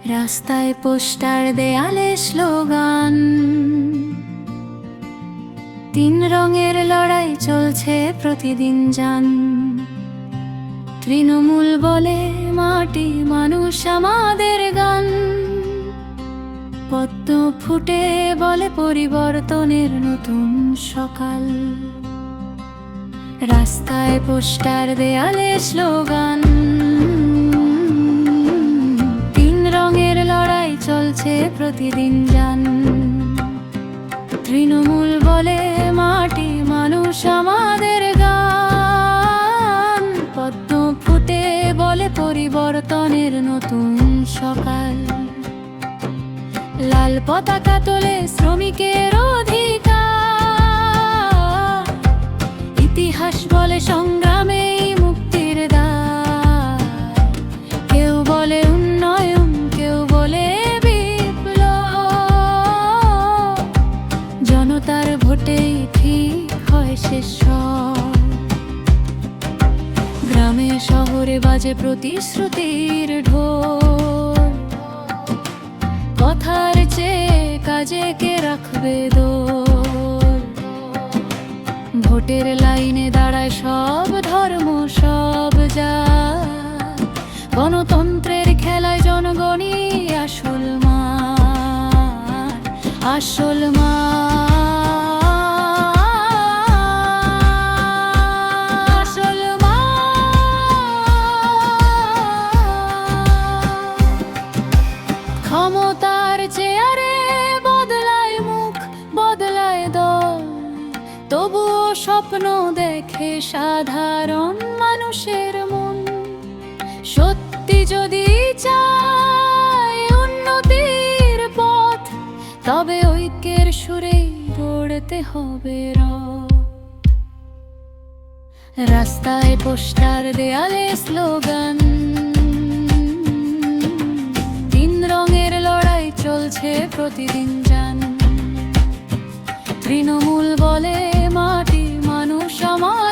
রাস্তায় পোস্টার, দেয়ালে স্লোগান, তিন রঙের লড়াই চলছে প্রতিদিন যান। তৃণমূল বলে মাটি, মানুষ আমাদের গান। পদ্ম ফুটে বলে পরিবর্তনের নতুন সকাল। রাস্তায় পোস্টার, দেয়ালে স্লোগান, তিন রঙের লড়াই চলছে প্রতিদিন যান। তৃণমূল বলে মাটি, মানুষ আমাদের গান। পদ্ম ফুটে বলে পরিবর্তনের নতুন সকাল। লাল পতাকা তোলে শ্রমিকের অধিকার। ইতিহাস বলে সংগ্রামেই মুক্তির দ্বার। কেউ বলে উন্নয়ন, কেউ বলে বিপ্লব। জনতার ভোটেই ঠিক হয় শেষ সব। গ্রামে শহরে বাজে প্রতিশ্রুতির ঢোল। কথার চেয়ে কাজে কে রাখবে দোল। ভোটের লাইনে দাঁড়ায় সব ধর্ম, সব জাত। গণতন্ত্রের খেলায় জনগণই আসল মাঠ, আসল মাঠ। ক্ষমতার চেয়ারে বদলায় মুখ, বদলায় দল, তবুও স্বপ্ন দেখে সাধারণ মানুষের মন। সত্যি যদি চায় উন্নতির পথ, তবে ঐক্যের সুরেই গড়তে হবে রথ। রাস্তায় পোস্টার, দেয়ালে স্লোগান, রঙের লড়াই চলছে প্রতিদিন যান। তৃণমূল বলে মাটি, মানুষ আমার